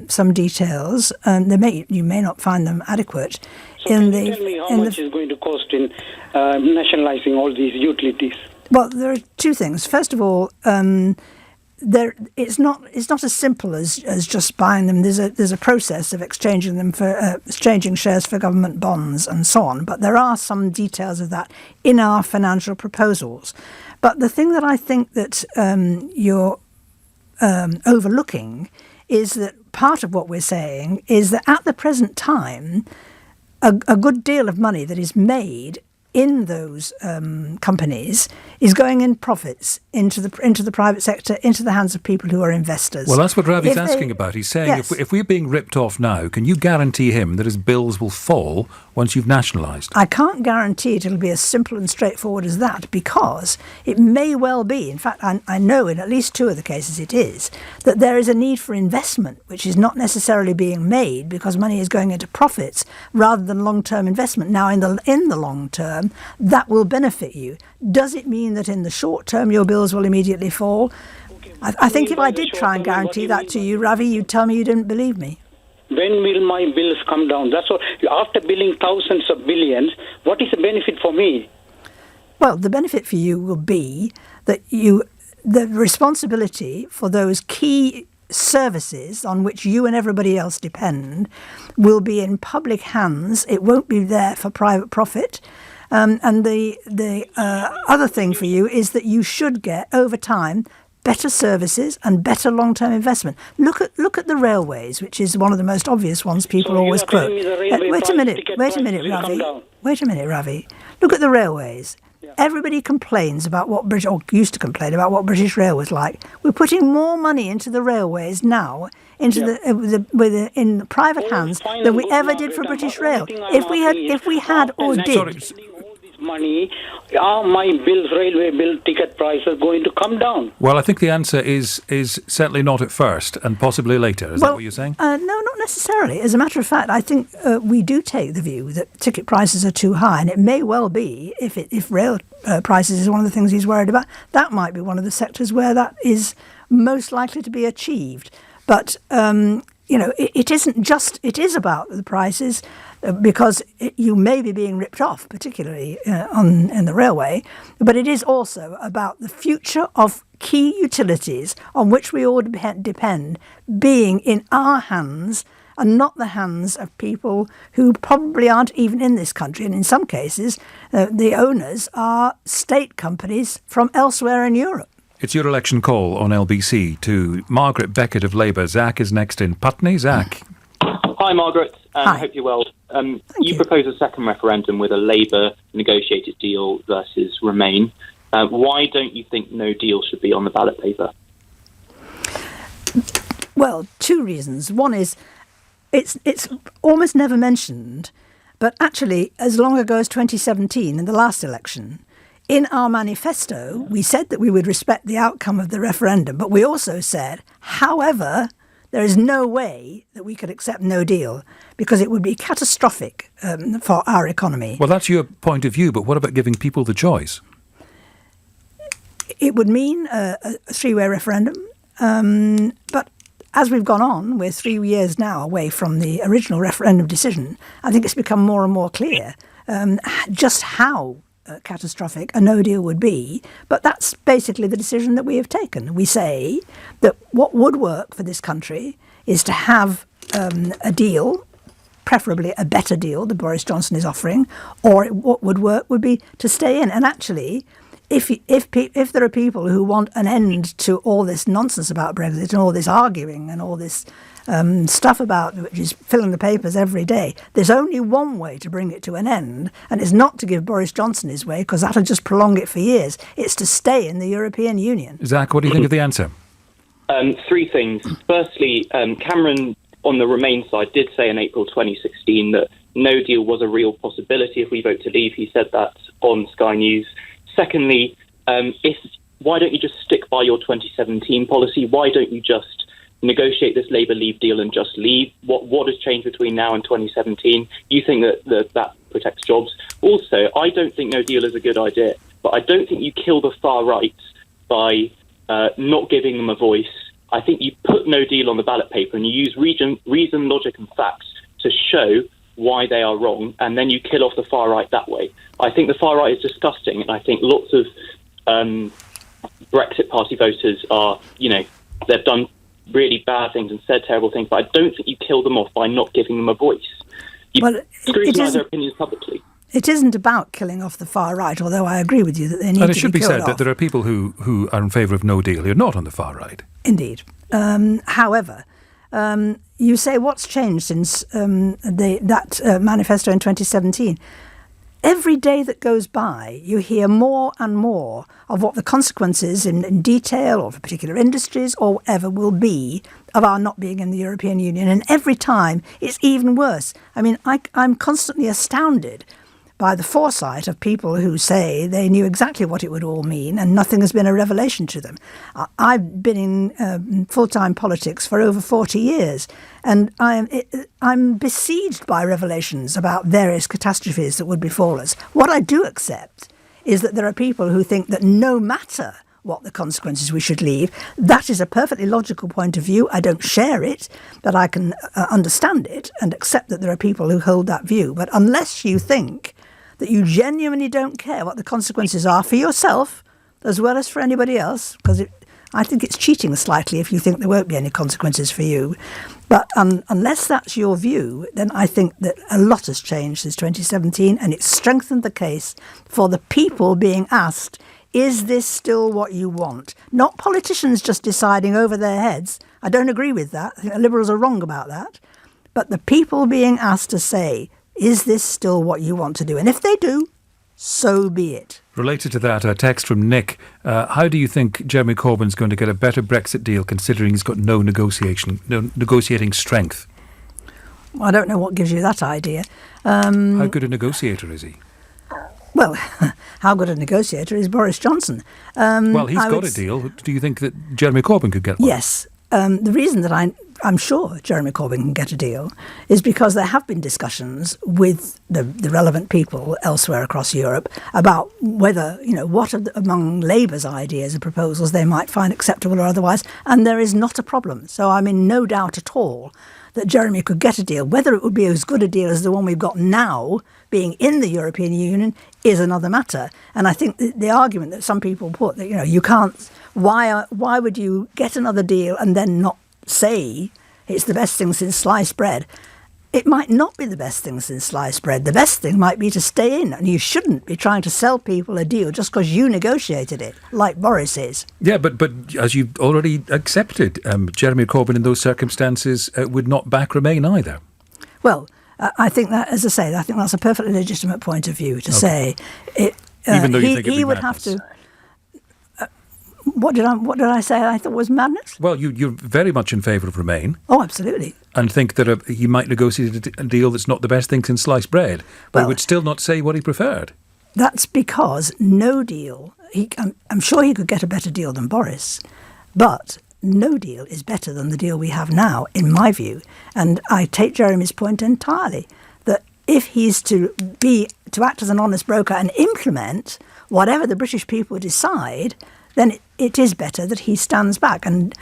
some details. You may not find them adequate. So can you tell me how much is going to cost in nationalising all these utilities? Well, there are two things. First of all, it's not as simple as just buying them. There's a process of exchanging them for exchanging shares for government bonds and so on. But there are some details of that in our financial proposals. But the thing that I think that you're overlooking is that part of what we're saying is that at the present time, a good deal of money that is made in those companies is going in profits into the private sector, into the hands of people who are investors. Well, that's what Ravi's asking about. He's saying, yes. if we're being ripped off now, can you guarantee him that his bills will fall once you've nationalised? I can't guarantee it'll be as simple and straightforward as that, because it may well be, in fact, I know in at least 2 of the cases it is, that there is a need for investment, which is not necessarily being made because money is going into profits rather than long-term investment. Now, in the long term, that will benefit you. Does it mean that in the short term your bills will immediately fall? I think if I did try and guarantee that to you, Ravi, you'd tell me you didn't believe me. When will my bills come down? That's what. After billing thousands of billions, what is the benefit for me? Well, the benefit for you will be that the responsibility for those key services on which you and everybody else depend will be in public hands. It won't be there for private profit. And the other thing for you is that you should get, over time, better services and better long-term investment. Look at the railways, which is one of the most obvious ones people always quote. Wait a minute, Ravi. Look at the railways. Everybody complains about what used to complain about what British Rail was like. We're putting more money into the railways now, into in the private hands, than we ever did for British Rail. If we had or did. Money, are my bills, railway bill, ticket prices going to come down? Well, I think the answer is certainly not at first and possibly later. Is that what you're saying? No, not necessarily. As a matter of fact, I think we do take the view that ticket prices are too high, and it may well be, if rail prices is one of the things he's worried about, that might be one of the sectors where that is most likely to be achieved. But it isn't just. It is about the prices. Because you may be being ripped off, particularly in the railway, but it is also about the future of key utilities on which we all depend being in our hands and not the hands of people who probably aren't even in this country. And in some cases, the owners are state companies from elsewhere in Europe. It's your election call on LBC to Margaret Beckett of Labour. Zach is next in Putney. Zach. Hi, Margaret. I hope you're well. You propose a second referendum with a Labour negotiated deal versus Remain. Why don't you think no deal should be on the ballot paper? Well, 2 reasons. One is it's almost never mentioned, but actually as long ago as 2017, in the last election, in our manifesto, we said that we would respect the outcome of the referendum, but we also said, however, there is no way that we could accept no deal because it would be catastrophic for our economy. Well, that's your point of view, but what about giving people the choice? It would mean a 3-way referendum. But as we've gone on, we're 3 years now away from the original referendum decision. I think it's become more and more clear just how catastrophic a no deal would be, but that's basically the decision that we have taken. We say that what would work for this country is to have a deal, preferably a better deal that Boris Johnson is offering, or what would work would be to stay in. And actually, if there are people who want an end to all this nonsense about Brexit and all this arguing and all this stuff about which is filling the papers every day, there's only one way to bring it to an end, and it's not to give Boris Johnson his way, because that'll just prolong it for years. It's to stay in the European Union. Zach, what do you think of the answer? 3 things. Firstly, Cameron on the Remain side did say in April 2016 that no deal was a real possibility if we vote to leave. He said that on Sky News. Secondly, why don't you just stick by your 2017 policy? Why don't you just negotiate this Labour Leave deal and just leave? What has changed between now and 2017? You think that protects jobs? Also, I don't think no deal is a good idea, but I don't think you kill the far right by not giving them a voice. I think you put no deal on the ballot paper and you use reason, logic and facts to show why they are wrong, and then you kill off the far right that way. I think the far right is disgusting, and I think lots of Brexit Party voters are, they've done really bad things and said terrible things, but I don't think you kill them off by not giving them a voice. You scrutinise their opinions publicly. It isn't about killing off the far right, although I agree with you that they need to be killed off. And it should be said that there are people who are in favour of no deal who are not on the far right. Indeed. However, you say what's changed since that manifesto in 2017. every day that goes by, you hear more and more of what the consequences in detail or for particular industries or whatever will be of our not being in the European Union. And every time it's even worse. I mean, I'm constantly astounded by the foresight of people who say they knew exactly what it would all mean and nothing has been a revelation to them. I've been in full-time politics for over 40 years and I'm besieged by revelations about various catastrophes that would befall us. What I do accept is that there are people who think that no matter what the consequences we should leave, that is a perfectly logical point of view. I don't share it, but I can understand it and accept that there are people who hold that view. But unless you think that you genuinely don't care what the consequences are for yourself as well as for anybody else, because I think it's cheating slightly if you think there won't be any consequences for you. But unless that's your view, then I think that a lot has changed since 2017 and it's strengthened the case for the people being asked, is this still what you want? Not politicians just deciding over their heads. I don't agree with that. I think the Liberals are wrong about that. But the people being asked to say, is this still what you want to do? And if they do, so be it. Related to that, a text from Nick. How do you think Jeremy Corbyn's going to get a better Brexit deal considering he's got no negotiating strength? I don't know what gives you that idea. How good a negotiator is he? Well, how good a negotiator is Boris Johnson? Well, he's got a deal. Do you think that Jeremy Corbyn could get one? Yes. The reason that I'm sure Jeremy Corbyn can get a deal is because there have been discussions with the relevant people elsewhere across Europe about whether, what among Labour's ideas and proposals they might find acceptable or otherwise, and there is not a problem. So I'm in no doubt at all that Jeremy could get a deal. Whether it would be as good a deal as the one we've got now, being in the European Union, is another matter. And I think the argument that some people put that, you can't, why would you get another deal and then not say it's the best thing since sliced bread? It might not be the best thing since sliced bread. The best thing might be to stay in, and you shouldn't be trying to sell people a deal just because you negotiated it, like Boris is. Yeah, but as you've already accepted, Jeremy Corbyn in those circumstances would not back Remain either. Well, I think that, as I say, I think that's a perfectly legitimate point of view to say it. Even though you think he would have to. What did I say? I thought was madness. Well, you're very much in favour of Remain. Oh, absolutely. And think that he might negotiate a deal that's not the best thing since sliced bread, but he would still not say what he preferred. That's because no deal. I'm sure he could get a better deal than Boris, but no deal is better than the deal we have now, in my view. And I take Jeremy's point entirely, that if he's to act as an honest broker and implement whatever the British people decide, then it is better that he stands back and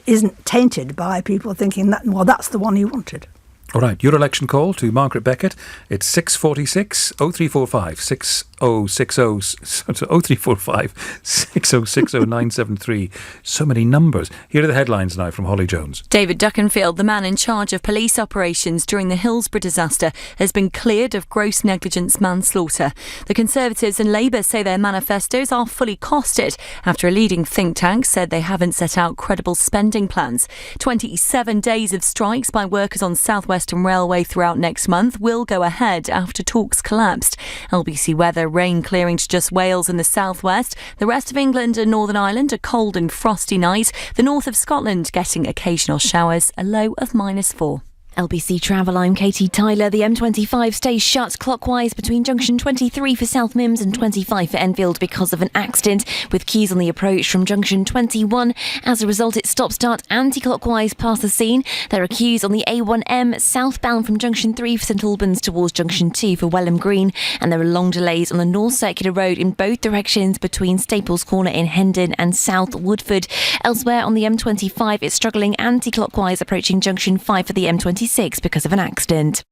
isn't tainted by people thinking that, well, that's the one he wanted. All right, your election call to Margaret Beckett. It's 646 0345 0345 6060 973. So many numbers. Here are the headlines now from Holly Jones. David Duckenfield, the man in charge of police operations during the Hillsborough disaster, has been cleared of gross negligence manslaughter. The Conservatives and Labour say their manifestos are fully costed after a leading think tank said they haven't set out credible spending plans. 27 days of strikes by workers on South Western Railway throughout next month will go ahead after talks collapsed. LBC weather, rain clearing to just Wales and the southwest. The rest of England and Northern Ireland, a cold and frosty night. The north of Scotland getting occasional showers, a low of -4. LBC Travel, I'm Katie Tyler. The M25 stays shut clockwise between junction 23 for South Mims and 25 for Enfield because of an accident, with queues on the approach from junction 21. As a result, it stop-start anti-clockwise past the scene. There are queues on the A1M southbound from junction 3 for St Albans towards junction 2 for Welham Green, and there are long delays on the North Circular Road in both directions between Staples Corner in Hendon and South Woodford. Elsewhere on the M25, it's struggling anti-clockwise approaching junction 5 for the M26 because of an accident.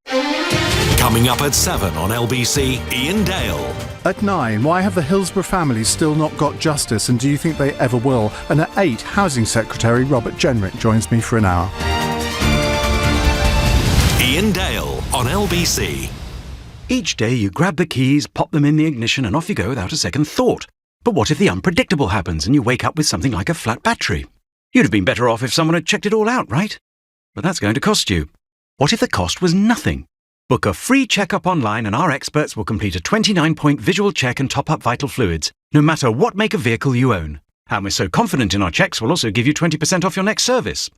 Coming up at 7 on LBC, Ian Dale. At 9, why have the Hillsborough families still not got justice, and do you think they ever will? And at 8, Housing Secretary Robert Jenrick joins me for an hour. Ian Dale on LBC. Each day you grab the keys, pop them in the ignition and off you go without a second thought. But what if the unpredictable happens and you wake up with something like a flat battery? You'd have been better off if someone had checked it all out, right? But that's going to cost you. What if the cost was nothing? Book a free checkup online and our experts will complete a 29-point visual check and top up vital fluids, no matter what make of vehicle you own. And we're so confident in our checks, we'll also give you 20% off your next service.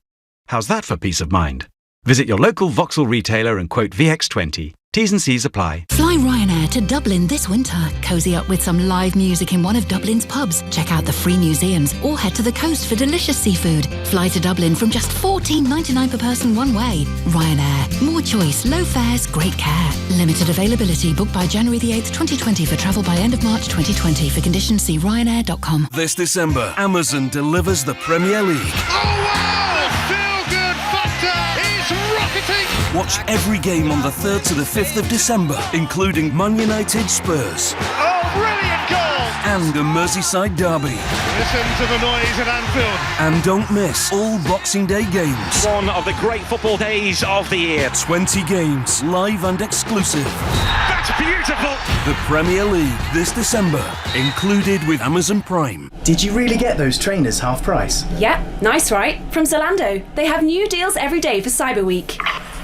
How's that for peace of mind? Visit your local Vauxhall retailer and quote VX20. T's and C's apply. Fly Ryanair to Dublin this winter. Cosy up with some live music in one of Dublin's pubs. Check out the free museums or head to the coast for delicious seafood. Fly to Dublin from just $14.99 per person one way. Ryanair. More choice, low fares, great care. Limited availability. Booked by January the 8th, 2020 for travel by end of March 2020. For conditions, see ryanair.com. This December, Amazon delivers the Premier League. Watch every game on the 3rd to the 5th of December, including Man United Spurs. Oh, brilliant goal! And a Merseyside derby. Listen to the noise at Anfield. And don't miss all Boxing Day games. One of the great football days of the year. 20 games, live and exclusive. That's beautiful! The Premier League this December, included with Amazon Prime. Did you really get those trainers half price? Yep, nice, right? From Zalando. They have new deals every day for Cyber Week.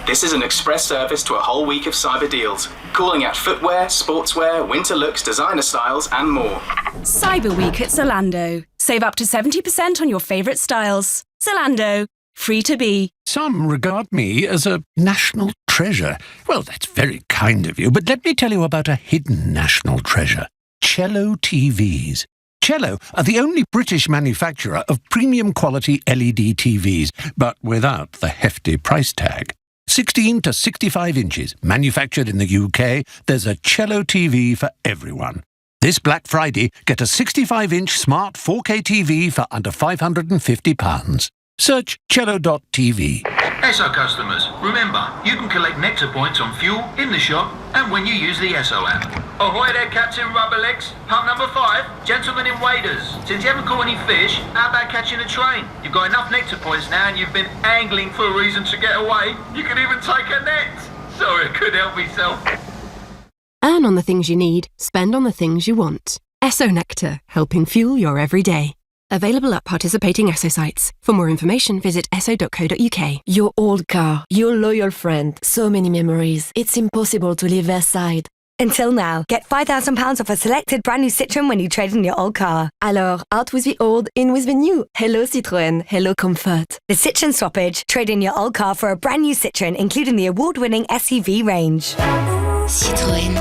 This is an express service to a whole week of cyber deals, calling out footwear, sportswear, winter looks, designer styles and more. Cyber Week at Zalando. Save up to 70% on your favourite styles. Zalando. Free to be. Some regard me as a national treasure. Well, that's very kind of you, but let me tell you about a hidden national treasure. Cello TVs. Cello are the only British manufacturer of premium quality LED TVs, but without the hefty price tag. 16 to 65 inches, manufactured in the UK, there's a Cello TV for everyone. This Black Friday, get a 65-inch smart 4K TV for under £550. Search cello.tv. Esso customers, remember, you can collect Nectar points on fuel, in the shop, and when you use the Esso app. Ahoy there, Captain Rubberlegs. Pump number 5, gentlemen in waders. Since you haven't caught any fish, how about catching a train? You've got enough Nectar points now and you've been angling for a reason to get away. You can even take a net. Sorry, I couldn't help myself. Earn on the things you need, spend on the things you want. Esso Nectar, helping fuel your everyday. Available at participating Esso sites. For more information, visit esso.co.uk. Your old car, your loyal friend, so many memories. It's impossible to leave their side. Until now, get £5,000 off a selected brand new Citroën when you trade in your old car. Alors, out with the old, in with the new. Hello Citroën, hello comfort. The Citroën Swappage. Trade in your old car for a brand new Citroën, including the award-winning SUV range. Citroën.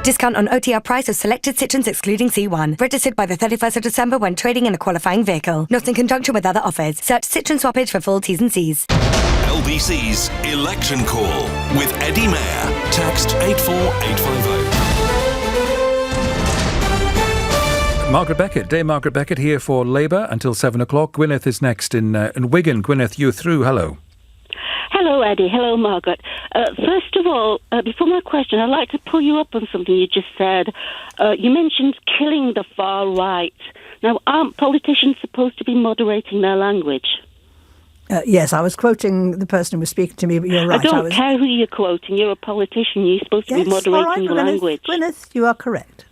Discount on OTR price of selected Citroens excluding C1. Registered by the 31st of December when trading in a qualifying vehicle. Not in conjunction with other offers. Search Citroen Swappage for full T's and C's. LBC's Election Call with Eddie Mair. Text 84850. Margaret Beckett, Dame Margaret Beckett here for Labour until 7 o'clock. Gwyneth is next in Wigan. Gwyneth, you're through. Hello. Hello, Eddie. Hello, Margaret. First of all, before my question, I'd like to pull you up on something you just said. You mentioned killing the far right. Now, aren't politicians supposed to be moderating their language? Yes, I was quoting the person who was speaking to me, but you're right. I don't care who you're quoting. You're a politician. You're supposed to be moderating your language. Gwyneth, you are correct.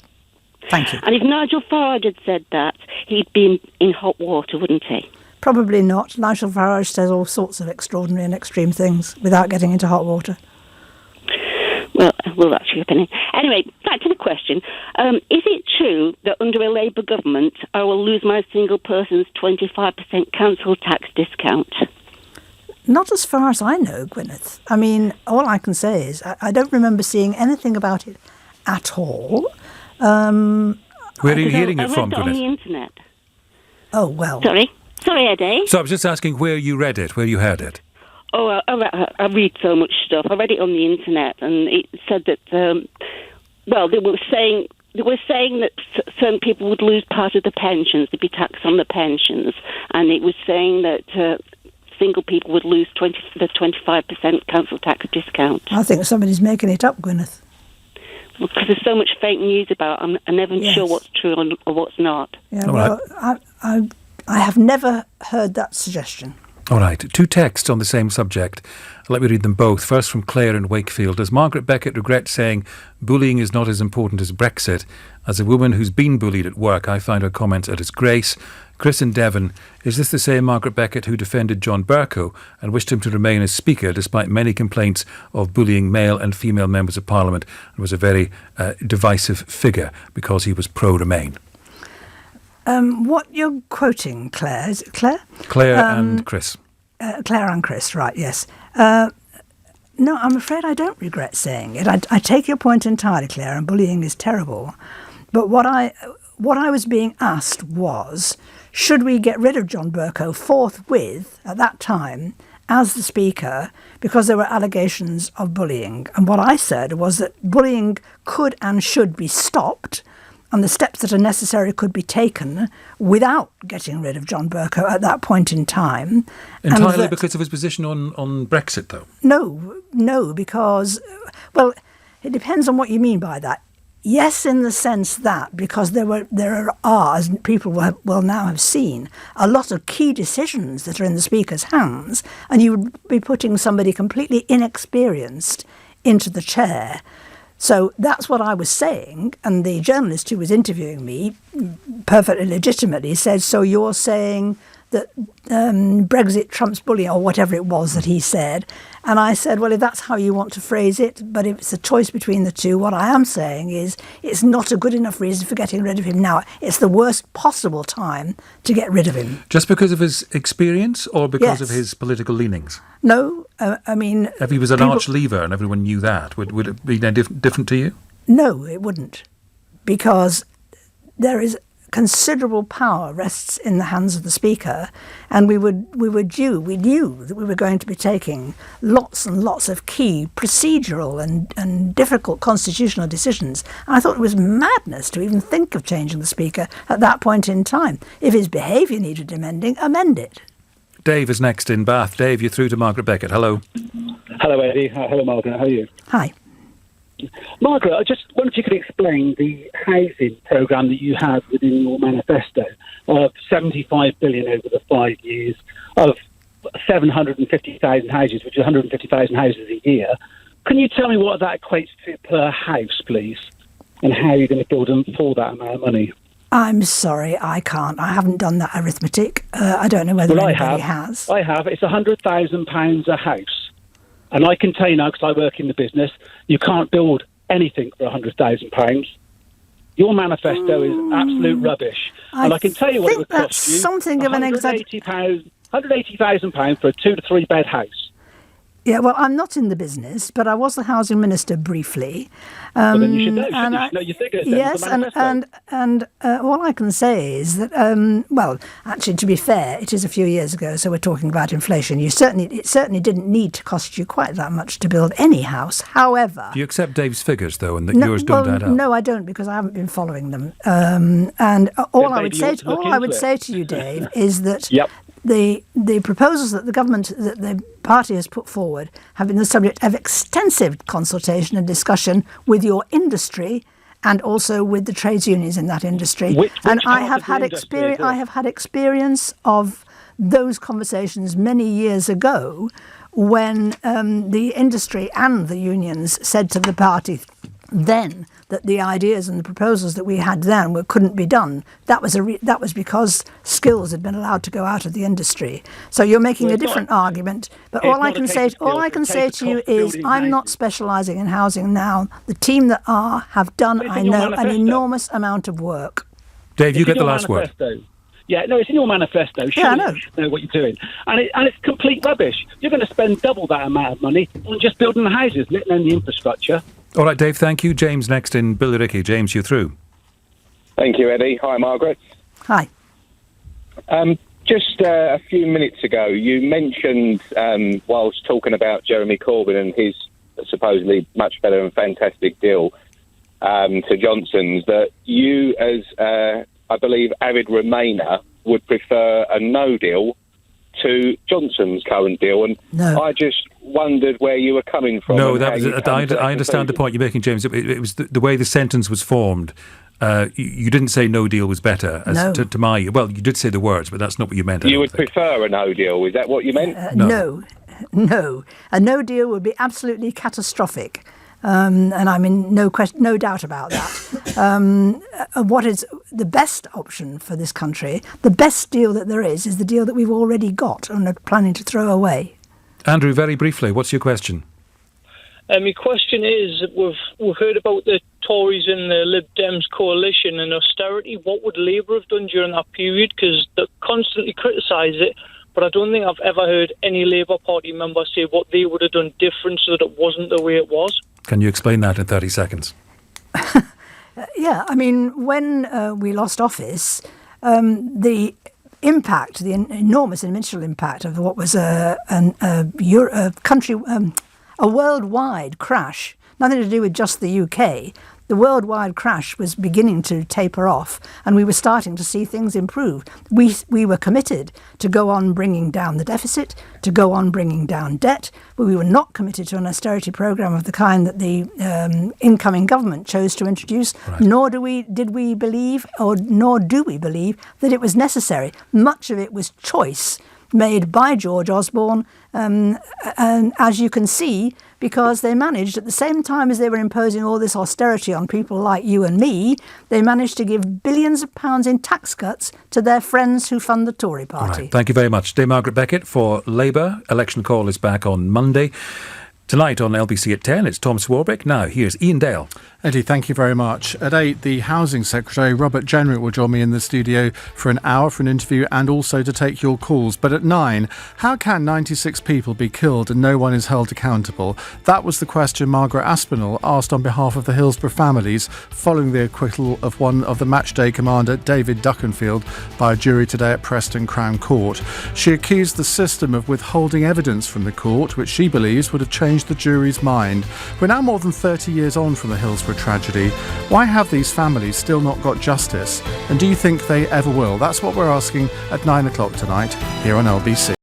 Thank you. And if Nigel Farage had said that, he'd be in hot water, wouldn't he? Probably not. Nigel Farage says all sorts of extraordinary and extreme things without getting into hot water. Well, that's your opinion. Anyway, back to the question. Is it true that under a Labour government, I will lose my single person's 25% council tax discount? Not as far as I know, Gwyneth. I mean, all I can say is I don't remember seeing anything about it at all. Where are you hearing it from, Gwyneth? I read it on the internet. Oh, well. Sorry, Eddie. So I was just asking where you read it, where you heard it. Oh, I read so much stuff. I read it on the internet, and it said that. They were saying that certain people would lose part of the pensions. There'd be tax on the pensions, and it was saying that single people would lose the 25% council tax discount. I think somebody's making it up, Gwyneth. Well, because there's so much fake news about them. I'm never sure what's true or what's not. Yeah, well, I have never heard that suggestion. All right, 2 texts on the same subject. Let me read them both. First from Claire in Wakefield. Does Margaret Beckett regret saying bullying is not as important as Brexit? As a woman who's been bullied at work, I find her comments a disgrace. Chris in Devon. Is this the same Margaret Beckett who defended John Bercow and wished him to remain as Speaker despite many complaints of bullying male and female members of Parliament, and was a very divisive figure because he was pro-Remain? What you're quoting, Claire, is it Claire? Claire and Chris. Claire and Chris, right, yes. No, I'm afraid I don't regret saying it. I take your point entirely, Claire, and bullying is terrible. But what I was being asked was, should we get rid of John Bercow forthwith at that time as the Speaker because there were allegations of bullying? And what I said was that bullying could and should be stopped, and the steps that are necessary could be taken without getting rid of John Bercow at that point in time. Entirely because of his position on Brexit, though? No, because, well, it depends on what you mean by that. Yes, in the sense that, because there are, as people will now have seen, a lot of key decisions that are in the Speaker's hands, and you would be putting somebody completely inexperienced into the chair. So that's what I was saying, and the journalist who was interviewing me perfectly legitimately said, so you're saying that Brexit trumps bullying, or whatever it was that he said. And I said, well, if that's how you want to phrase it, but if it's a choice between the two, what I am saying is it's not a good enough reason for getting rid of him now. It's the worst possible time to get rid of him. Just because of his experience or because of his political leanings? No, I mean... If he was an arch-leaver and everyone knew that, would it be different to you? No, it wouldn't. Because there is considerable power rests in the hands of the Speaker, and we knew that we were going to be taking lots and lots of key procedural and difficult constitutional decisions. And I thought it was madness to even think of changing the Speaker at that point in time. If his behaviour needed amending, amend it. Dave is next in Bath. Dave, you're through to Margaret Beckett. Hello. Hello, Eddie. Hello, Margaret. How are you? Hi. Margaret, I just wonder if you could explain the housing programme that you have within your manifesto of 75 billion over the 5 years, of 750,000 houses, which is 150,000 houses a year. Can you tell me what that equates to per house, please, and how you're going to build them for that amount of money? I'm sorry, I can't. I haven't done that arithmetic. I don't know whether anybody has. I have. It's £100,000 a house. And I can tell you now, because I work in the business, you can't build anything for £100,000. Your manifesto is absolute rubbish. And I can tell you what it would cost you. Something of an £180,000 for a 2 to 3 bed house. Yeah, well, I'm not in the business, but I was the housing minister briefly. Well, then you should know. You know your figures. Yes, and all I can say is that, well, actually, to be fair, it is a few years ago, so we're talking about inflation. It certainly didn't need to cost you quite that much to build any house. However, do you accept Dave's figures though, and that yours don't add up? No, I don't, because I haven't been following them. And all I would say to you, Dave, is that. Yep. The proposals that the party has put forward have been the subject of extensive consultation and discussion with your industry and also with the trades unions in that industry. I have had experience of those conversations many years ago when the industry and the unions said to the party then that the ideas and the proposals that we had then couldn't be done. That was because skills had been allowed to go out of the industry. So you're making a different argument. But all I can say to you is I'm not specialising in housing now. The team that have done, I know, an enormous amount of work. Dave, you get the last word. Yeah, no, it's in your manifesto. Sure, yeah, I know. You should know what you're doing. And it's complete rubbish. You're going to spend double that amount of money on just building the houses, let alone the infrastructure. All right, Dave, thank you. James next in Billericay. James, you're through. Thank you, Eddie. Hi, Margaret. Hi. Just a few minutes ago, you mentioned, whilst talking about Jeremy Corbyn and his supposedly much better and fantastic deal to Johnson's, that you, as I believe, avid Remainer, would prefer a no deal to Johnson's current deal, and no. I just wondered where you were coming from. No, I understand the point you're making, James. It was the way the sentence was formed. You didn't say no deal was better. No. To my... Well, you did say the words, but that's not what you meant. You would prefer a no deal, is that what you meant? No. A no deal would be absolutely catastrophic. And I'm in no doubt about that. What is the best option for this country, the best deal that there is the deal that we've already got and are planning to throw away. Andrew, very briefly, what's your question? My question is, we've heard about the Tories and the Lib Dems coalition and austerity. What would Labour have done during that period? Because they constantly criticise it, but I don't think I've ever heard any Labour Party member say what they would have done different so that it wasn't the way it was. Can you explain that in 30 seconds? Yeah, I mean, when we lost office, the impact, the enormous initial impact of what was a worldwide crash, nothing to do with just the UK. The worldwide crash was beginning to taper off, and we were starting to see things improve. We were committed to go on bringing down the deficit, to go on bringing down debt, but we were not committed to an austerity programme of the kind that the incoming government chose to introduce, nor do we believe that it was necessary. Much of it was choice made by George Osborne, and as you can see, because they managed, at the same time as they were imposing all this austerity on people like you and me, they managed to give billions of pounds in tax cuts to their friends who fund the Tory party. All right. Thank you very much. Dame Margaret Beckett for Labour. Election call is back on Monday. Tonight on LBC at 10, it's Tom Swarbrick. Now, here's Ian Dale. Eddie, thank you very much. At 8, the Housing Secretary, Robert Jenrick, will join me in the studio for an hour for an interview and also to take your calls. But at 9, how can 96 people be killed and no one is held accountable? That was the question Margaret Aspinall asked on behalf of the Hillsborough families following the acquittal of one of the matchday commander, David Duckenfield, by a jury today at Preston Crown Court. She accused the system of withholding evidence from the court, which she believes would have changed the jury's mind. We're now more than 30 years on from the Hillsborough tragedy. Why have these families still not got justice? And do you think they ever will? That's what we're asking at 9 o'clock tonight here on LBC.